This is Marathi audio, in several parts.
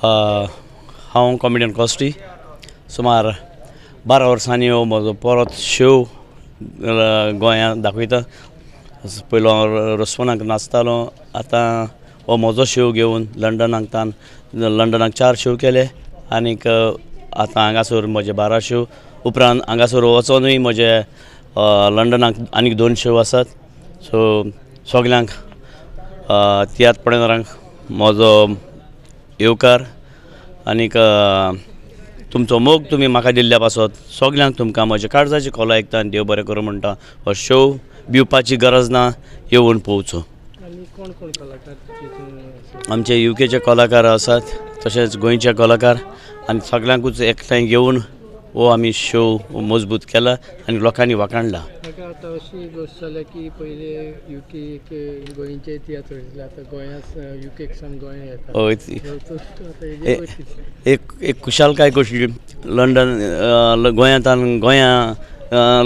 हांव कॉमेडियन कॉस्टी सुमार 12 वर्सांनी हो म्हजो परत शो गोंयांत दाखयता. पयलो हांव रस्वनाक नाचतालो, आतां हो म्हजो शो घेवन लंडनाक 4 शो केले आनीक आतां हांगासर म्हजे 12 शो उपरांत हांगासर वचोनूय म्हजे लंडनाक आनीक 2 शो आसात. सो सगल्यांक तियात्र पळोवनाऱ्यांक म्हजो येवकार आनीक तुमचो मोग तुमी म्हाका दिल्ल्या पासत सगल्यांक तुमकां म्हज्या काळजाची खोला आयकता आनी देव बरें करूं म्हणटा. हो शो भिवपाची गरज ना, येवन पळोवचो. आमचे युकेचे कलाकार आसात, तशेंच गोंयचे कलाकार आनी सगल्यांकूच एकठांय घेवन हो आमी शो मजबूत केला आनी लोकांनी वाखाणला. अशी गोश्ट जाल्या की पयले युके गोंयचे तियात्र आतां गोंयांत युकेक सावन गोंय येता. एक खुशालकाय कशी गोंयां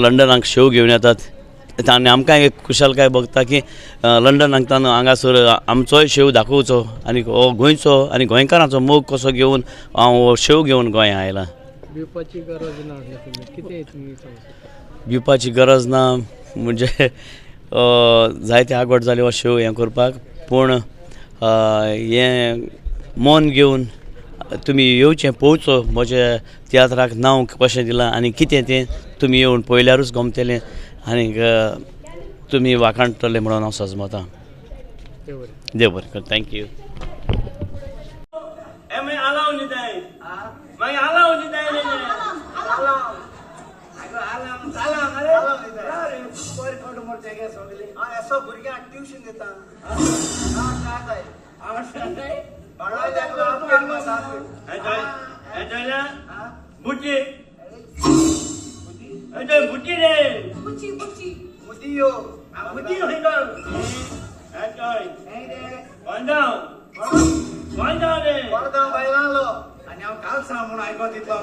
लंडनाक शो घेवन येतात आनी आमकां एक खुशालकाय भोगता की लंडनाक हांगासर आमचोय शो दाखोवचो आनी हो गोंयचो आनी गोंयकारांचो मोग कसो घेवन हांव हो शो घेवन गोंया आयला. भिवपाची गरज ना, कितें तुमी भिवपाची गरज ना म्हणजे जायते आगोड जाले हो शो हें करपाक, पूण हें मन घेवन तुमी येवचें पळोवचो म्हज्या तियात्राक नांव कशें दिलां आनी कितें तें तुमी येवन पळयल्यारूच गमतलें आनीक तुमी वाखाणटले म्हणून हांव सजमतां. देव बरें कर. थँक्यू. ट्यूशन देता आणि हांव काल सांग म्हणून आयको दितलो.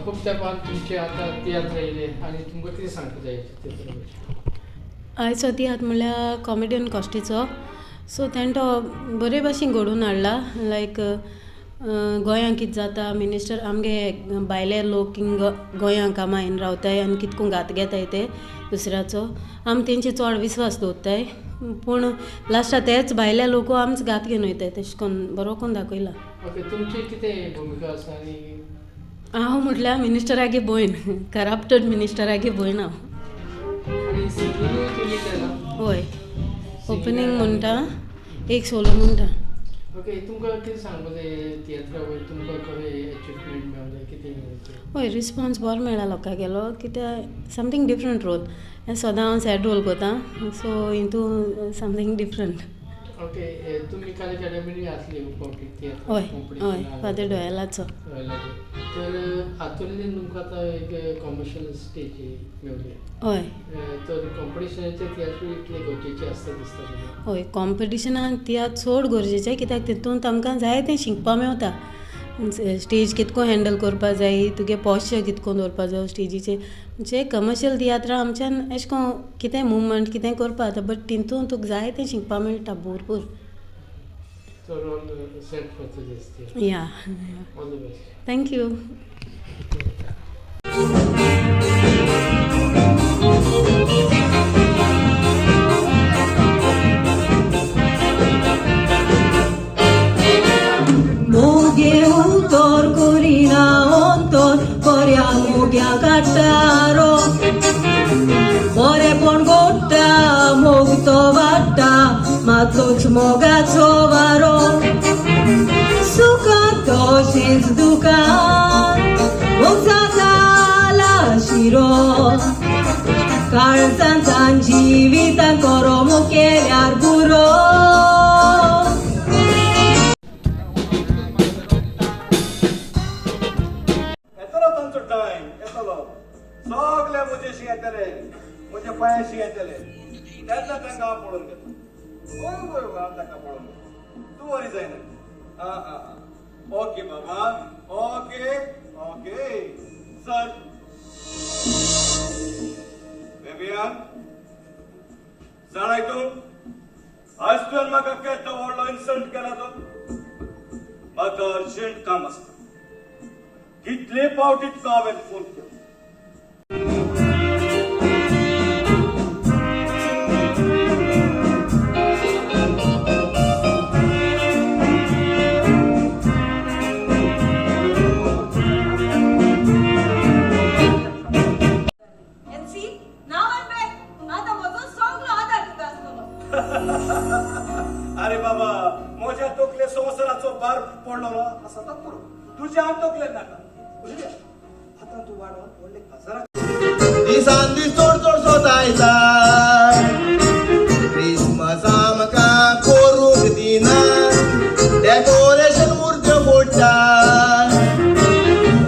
खूब तेंपान तुमचे आतां तियात्र येयले आनी तुमकां कितें सांगपाक जाय? आयचो तियात्र म्हणल्यार कॉमेडियन कॉस्टीचो. सो ताणें तो बरे भाशेन घडोवन हाडला. लायक गोंयांत कितें जाता, मिनिस्टर आमगे भायले लोक गोंयांत कामां येवन रावताय आनी कितको घात घेताय ते दुसऱ्याचो, आमी तेंचे चड विस्वास दवरताय. पूण लास्टाक तेच भायले लोक आमच घात घेवन वयताय. तशें करून बरो करून दाखयला. तुमची कितें भुमिका आसा? आनी हांव म्हटल्यार मिनिस्टरागे भयण, करप्टेड मिनिस्टरागे भयण हांव. हय, ओपनिंग म्हणटा, एक सोलो म्हणटा. तुमकां कितें सांगपाक जाय तियात्रा वयर? तुमकां खंय अचिवमेंट मेळ्ळें? कितें? हय, रिस्पॉन्स बरो मेळ्ळा लोकांक गेलो, कित्याक समथींग डिफरंट रोल. सदां हांव सॅड रोल करतां, सो हितून समथींग डिफरंट. तुमी काल अकॅडमीनी आसली तियात्र? हय हय, फादर डोयलाचो. तर हातूंतल्यान तुमकां आतां एक कॉमर्शियल स्टेज मेळ्ळी. हय. तर कॉम्पिटिशनाचे तियात्र इतले गरजेचे आसता दिसता? हय, कॉम्पिटिशनान तियात्र चड गरजेचें, कित्याक तितूंत आमकां जाय तें शिकपा मेवता. स्टेज कितको हँडल करपा जाय, तुगे पॉस्चर कितको दवरपा जाय स्टेजीचेर. म्हणजे कमर्शियल तियात्रा आमच्यान अशें करून कितें मुवमेंट कितें करपा जाता, बट तितून तुका जाय तें शिकपा मेळटा भरपूर. या, थँक्यू. काटारो बरे पण गोट्टा मोगतो वाट्टा मातोच मोगाचो वारो सुखात तशेंच दुकान मोग जाताला शिरो काळजांत जिवितां करो मोग केल्यार बुरो. सगळे मुजेशी येतले, म्हज्या पांयाशी येतले, तेन्ना तांकां हांव पळोवन घेता. ताका पळोवन घेता. तूं वरी जायना. ओके बाबा ओके ओके सर बेबियान जाणाय तू आज तुवें म्हाका केन्ना व्हडलो इन्सल्ट केला तो म्हाका अर्जंट काम आसता कितले फावटी तुका हांवें फोन केलो And see, now I'm back. आता म्हजो सगळो आदार तुका आसतलो. अरे बाबा म्हज्या तकले संवसाराचो भार पडलो आसा तातूंत तुज्या तकले नाका आतां तूं वाडोन व्हडले हजारां दिसान दीस चड चड सोदायता क्रिसमस आमकां करूंक दिना डेकोरेशन मुर्त्यो फोडटा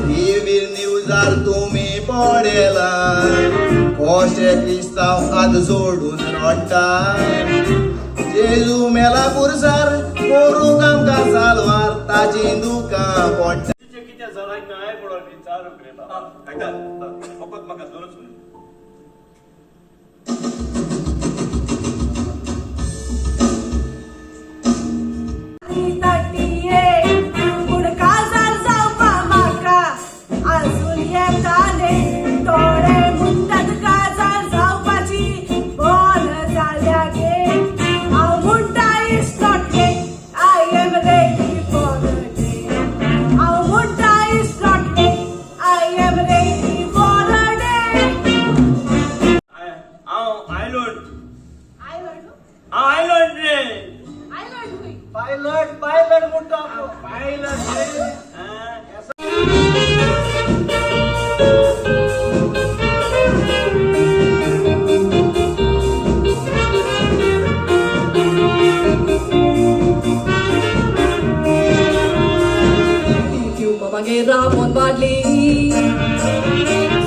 टीव्ही न्यूजार तुमी पळयला कशे क्रिस्तांव हात जोडून रडटा जेजू मेला पुरसार करूंक आमकां सालवार ताची दुकां पडटा कितें जालां काय म्हणून विचारूंक रे बाबा आयकात फकत म्हाका दोनच मिनीट पूण काजार जावपा म्हाका आजून येताले थोडे म्हणटात काजार जावपाची बोल जाल्या गे हांव म्हणटा it's not let I am ready for the day हांव म्हणटा it's not let I am ready for the day हांव आयलंड आयलंड रे आयलंड हुई पायलट म्हणटा पायलट रे Magie Ramon Badli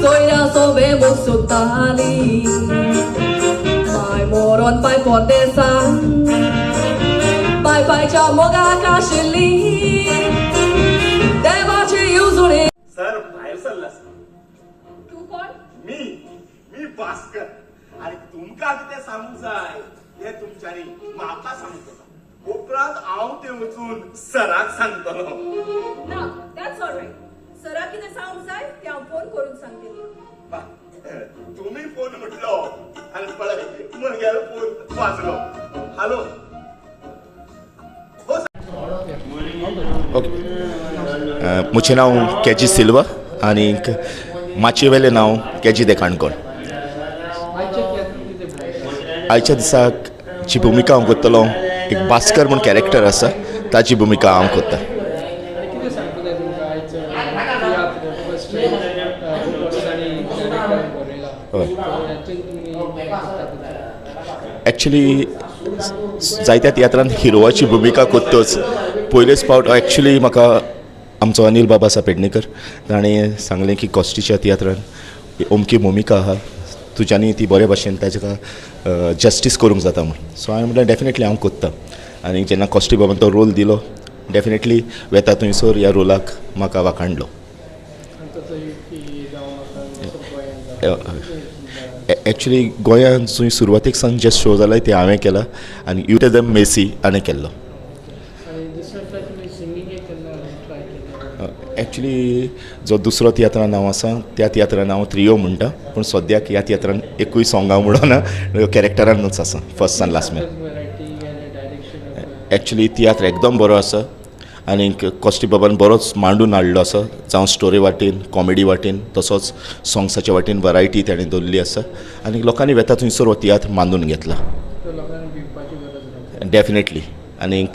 Soira sobe musutali Mai moron pai potesa Pai pai chamoga kashili Devachi yuzuri sir भायर सरलास Tu kon? मी भास्कर आणि तुमकां कितें सांगूंक जाय हे तुमच्यांनी म्हाका सांगतलो उपरांत हांव ते वचून सराक सांगतलो No, that's all right. सरा कितें सांगूंक जाय तें हांव फोन करून सांगतलें. तुम्ही फोन म्हटलो आणि पळय म्हगेलो फोन वाजलो हॅलो ओके मुझे नाव केजी सिल्वा आणि माचे वेले नाव केजी दे काणकोण आयच्या दिसाक जी भुमिका हांव करतलो एक भास्कर म्हूण कॅरेक्टर आसा ताची भुमिका हांव करता कितें सांगतलें तुमकां आयज तियात्र फर्स्ट वर्सांनी डायरेक्टरान बरयला हाचेर तुमी एक्चुली जायत्या तियात्रांत हिरोवाची भुमिका करतच पयलेच फावट एक्चुली म्हाका आमचो अनिल बाबा आसा पेडणेकर ताणें सांगलें की कॉस्टीच्या तियात्रांत अमकी भुमिका आहा तुज्यांनी ती बरे भाशेन ताका जस्टीस करूंक जाता म्हणून सो हांवें म्हणलें डेफिनेटली हांव करता आनी जेन्ना कॉस्टी बाबान तो रोल दिलो डेफिनेटली वेता थंयसर ह्या रोलाक म्हाका वाखाणलो एक्चुली गोंयांत जंय सुरवातेक सावन जे शो जाला ते हांवें केला आनी यू टे दम मेसी हाणें केल्लो एक्चुली जो दुसरो तियात्रां नांव आसा त्या तियात्रां नांव त्रियो म्हणटा पूण सद्याक ह्या तियात्रान एकूय सॉंग हांव म्हणना कॅरेक्टरानूच आसा फर्स्ट आनी लास्ट मॅन एक्चुली तियात्र एकदम बरो आसा आनी कॉस्टी बाबान बरोच मांडून हाडलो आसा जावं स्टोरी वाटेन कॉमेडी वाटेन तसोच सॉंग्साच्या वाटेन वरायटी ताणें दवरली आसा आनी लोकांनी वेता थंयसर हो तियात्र मांडून घेतला डेफिनेटली आनी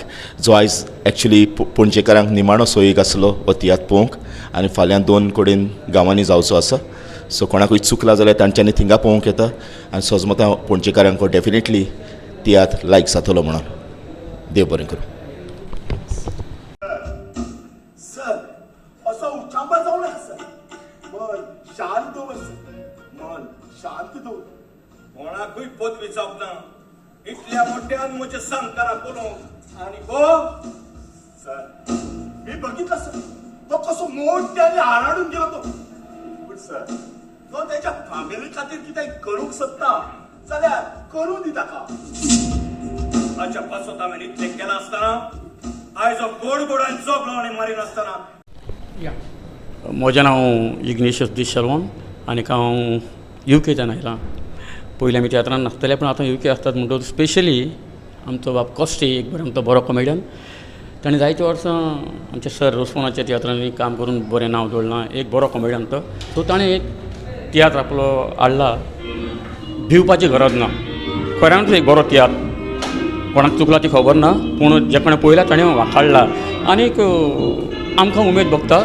जो आयज एक्चुली पणजेकारांक निमाणो सोयीक आसलो हो तियात्र पळोवंक आनी फाल्यां 2 कडेन गांवांनी जावचो आसा सो कोणाकूय चुकला जाल्यार तांच्यांनी थिंगा पळोवंक येता आनी सोजमतां पणजेकारांक डेफिनेटली तियात्र लायक जातलो म्हणून देव बरें करूं सर असो उचांबा जाऊ नका सर मन शांत दवर सर मन शांत दवर कोणाकूय पदवी जावना इतल्या मोठ्यान म्हजे सांगताना पळोवंक आनी गो सर मी बघितलं सर, तो कसो मोठ्याने आराडून गेला तो. पण सर, तो त्याच्या फॅमिली खातीर कितें करूंक सोदता जाल्यार करूं दिता का. ताच्या पासत हांवें इतलें केलां आसतना आयज हो गोड गोडान जगलो आनी मारीन आसतना. म्हजें नांव इग्नेशियस दी शर्वण आनी हांव UK आयलां. पयलीं आमी तियात्रान नासताले, पूण आतां UK आसतात म्हणटकूच स्पेशली आमचो बाब कॉस्टी एक आमचो बरो कॉमेडियन. ताणें जायतीं वर्सां आमच्या सर रोसफोनाच्या तियात्रांनी काम करून बरें नांव दवरलां. एक बरो कॉमेडियन तो. सो ताणें एक तियात्र आपलो हाडला, भिवपाची गरज ना. खऱ्यांच एक बरो तियात्र. कोणाक चुकला ती खबर ना, पूण जे कोणें पळयला ताणें वाखाडला. आनीक आमकां उमेद भोगता,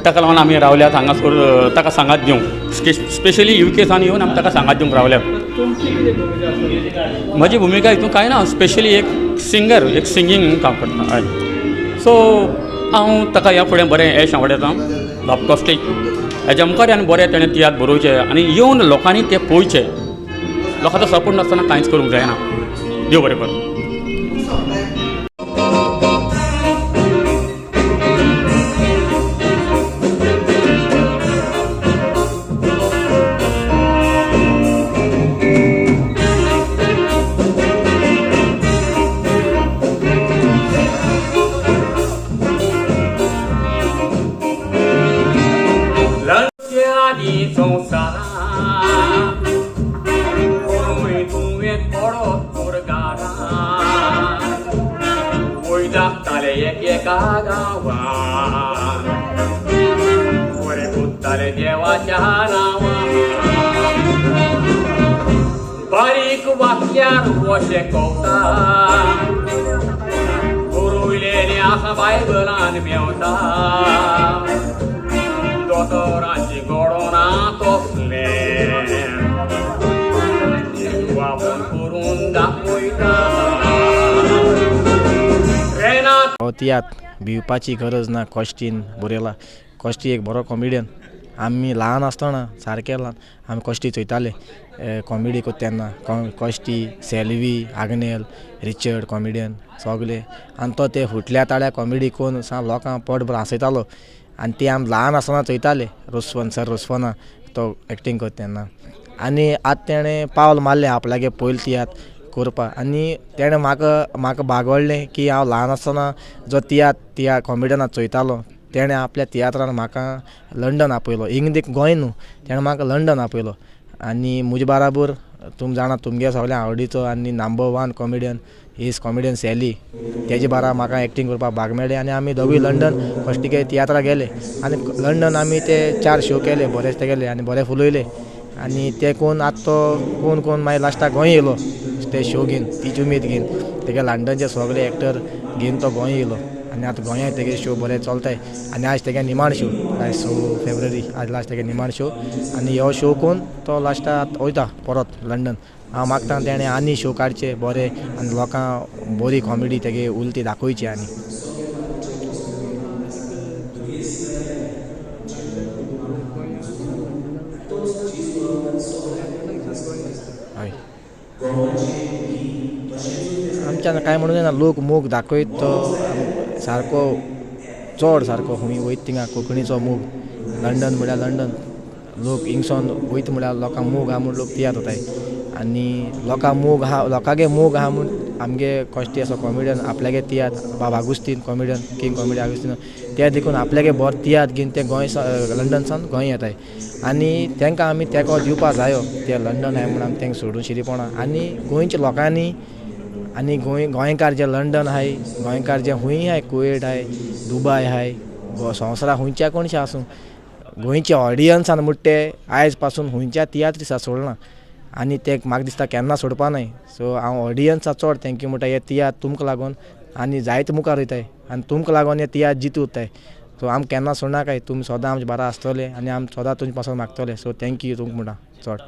ताका लागून आमी रावल्यात हांगासर ताका सांगात दिवंक. स्पेशली UKसान येवन आमी ताका सांगात दिवंक रावल्यात. तुमची कितें भुमिका आसतली? म्हजी भुमिका हितून कांय ना, स्पेशली एक सिंगर, एक सिंगींग काम करता. हय. सो हांव ताका ह्या फुडें बरें यश आवडटा. बाब कॉस्टी हेज्या मुखार आनी बरें तेणें तियात्र बरोवचें आनी येवन लोकांनी तें पळोवचें. लोकांचो सपोर्ट नासतना कांयच करूंक जायना. देव बरें करूं. देवाच्या नांवान बारीक वाक्यार वशे कवता, बरोयलेले आसा बायबलान मेवता. दोतोरांची गोडोना तसले वापर करून दाखयता. तियात्र भिवपाची गरज ना कॉस्टीन बरयला. कॉस्टी एक बरो कॉमेडियन. आमी ल्हान आसतना सारके ल्हान आमी कॉस्टी चोयताले कॉमेडी कोत्ता तेन्ना. कॉस्टी, सेल्वी, आग्नेल, रिचर्ड कॉमेडियन सगले. आनी तो ते फुटल्या ताळ्या कॉमेडी करून साम लोकांक पोट भर हांसयतालो. आनी ती आमी ल्हान आसतना चोयताले. रोसफोन सर रोसफोना तो एक्टींग कोत्ता तेन्ना. आनी आतां तेणें पावल मारलें आपल्यागे पयलो तियात्र करपा. आनी तेणें म्हाका बागवडलें की हांव ल्हान आसतना जो तियात्र कॉमेडियनाक चोयतालो तेणें आपल्या तियात्रान म्हाका लंडन आपयलो. इंग गोंय न्हू, तेणें म्हाका लंडन आपयलो. आनी म्हजे बाराबर तुमी जाणा तुमगे सगळ्यां आवडीचो आनी number 1 comedian is comedian Sally. तेजे बारा म्हाका एक्टींग करपाक भाग मेळ्ळें. आनी आमी दोगूय लंडन कॉस्टीके तियात्रा गेले. आनी लंडन आमी ते 4 शो केले, बरेच ते गेले आनी बरे फुलयले. आनी ते कोण आतां तो कोण मागीर लास्टाक गोंय येयलो ते शो घेवन, तीच उमेद घेवन. तेगे लंडनचे सगळे एक्टर घेवन तो गोंय येयलो. आनी आतां गोंयांत तेगे शो बरे चलताय. आनी आज तेगे निमाण शो, आयज 6 फेब्रुवारी आज लास्ट तेगे निमाण शो. आनी हो शो कोन्न तो लास्टाक वयता परत लंडन. हांव मागता तेणें आनी शो काडचे बरे आनी लोकांक बरी कॉमेडी तेगे उलती दाखोवची. आनी हय आमच्यान कांय म्हणून येना. लोक मोग दाखयत तो सारको चड सारको खूंय वयता थिंगा कोंकणीचो मोग. लंडन म्हळ्यार लंडन. लोक हिंगसोन वयता म्हळ्यार लोकांक मोग आहा म्हूण लोक तियात्र वताय. आनी लोकांक मोग आहा, लोकांगे मोग आहा म्हूण आमगे कॉस्टी असो कॉमेडियन आपल्यागे तियात्र बाब Agostinho comedian king comedy Agostinho ते देखून आपल्यागे बरो तियात्र घेवन ते गोंय लंडनसान गोंय येताय. आनी तांकां आमी तेंको दिवपाक जायो. ते लंडन आहाय म्हूण आमी तांकां सोडून शिरीपणा. आनी गोंयच्या लोकांनी आनी गोंयकार जे लंडन आहाय, गोंयकार जे खूंय आहाय, कुवेट आहाय, दुबय आहाय, संवसारा खुंयच्या कोणशे आसूं, गोंयचे ऑडियन्सान मुट्टे आयज पासून खुंयच्या तियात्र दिसा सोडना. आनी ते म्हाका दिसता केन्ना सोडपा न्हय. सो हांव ऑडियन्सा चड थँक्यू म्हणटा हे तियात्र तुमकां लागून आनी जायते मुखार वयताय आनी तुमकां लागून हे तियात्र जितू उरताय. सो आमी केन्ना सोडनाकाय. तुमी सदां आमचे बारा आसतले आनी आमी सदां तुमचे पासून मागतले. सो थँक्यू तुमकां म्हणटा चड.